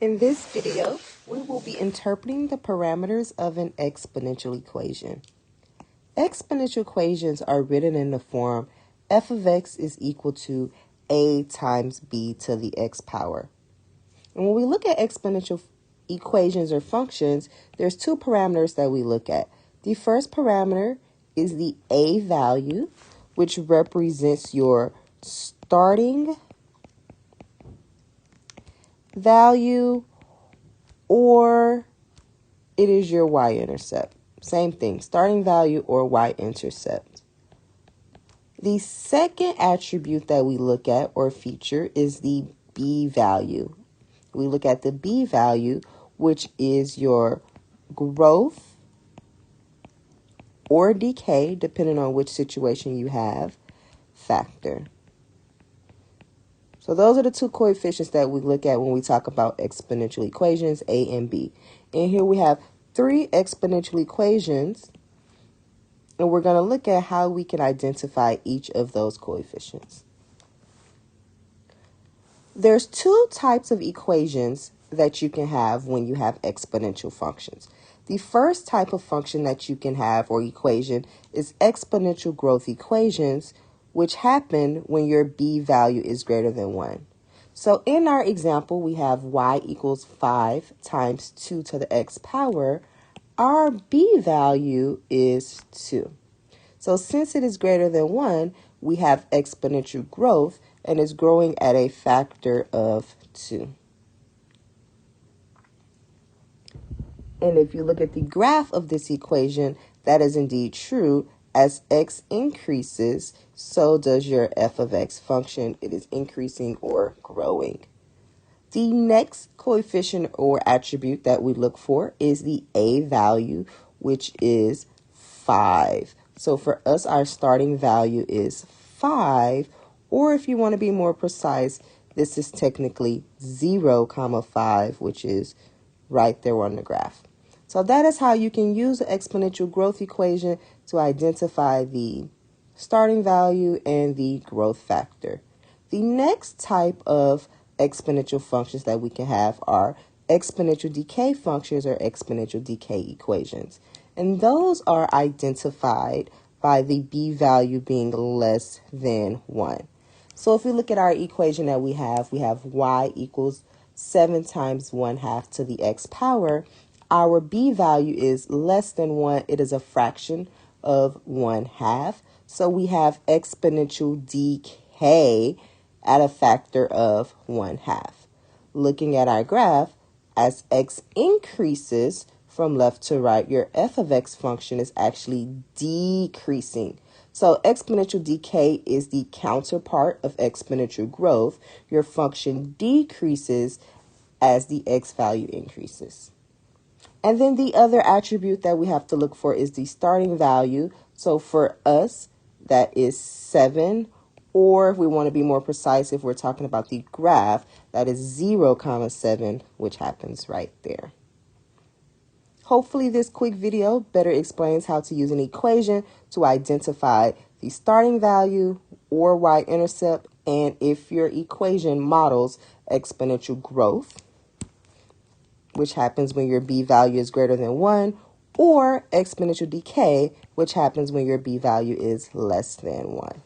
In this video, we will be interpreting the parameters of an exponential equation. Exponential equations are written in the form f of x is equal to a times b to the x power. And when we look at exponential equations or functions, there's two parameters that we look at. The first parameter is the a value, which represents your starting value, or it is your y-intercept. Same thing, starting value or y-intercept. The second attribute that we look at or feature is the b value. We look at the b value, which is your growth or decay, depending on which situation you have, factor. So those are the two coefficients that we look at when we talk about exponential equations, A and B. And here we have three exponential equations, and we're going to look at how we can identify each of those coefficients. There's two types of equations that you can have when you have exponential functions. The first type of function that you can have or equation is exponential growth equations, which happen when your b value is greater than 1. So in our example, we have y equals 5 times 2 to the x power. Our b value is 2. So since it is greater than 1, we have exponential growth, and it's growing at a factor of 2. And if you look at the graph of this equation, that is indeed true. As x increases, so does your f of x function. It is increasing or growing. The next coefficient or attribute that we look for is the a value, which is 5. So for us, our starting value is 5, or if you want to be more precise, this is technically 0,5, which is right there on the graph. So that is how you can use the exponential growth equation to identify the starting value and the growth factor. The next type of exponential functions that we can have are exponential decay functions or exponential decay equations. And those are identified by the b value being less than 1. So if we look at our equation that we have y equals 7 times 1/2 to the x power. Our b value is less than 1. It is a fraction of 1/2. So we have exponential decay at a factor of 1/2. Looking at our graph, as x increases from left to right, your f of x function is actually decreasing. So exponential decay is the counterpart of exponential growth. Your function decreases as the x value increases. And then the other attribute that we have to look for is the starting value. So for us, that is 7. Or if we want to be more precise, if we're talking about the graph, that is 0,7, which happens right there. Hopefully this quick video better explains how to use an equation to identify the starting value or y-intercept, and if your equation models exponential growth, which happens when your b value is greater than 1, or exponential decay, which happens when your b value is less than 1.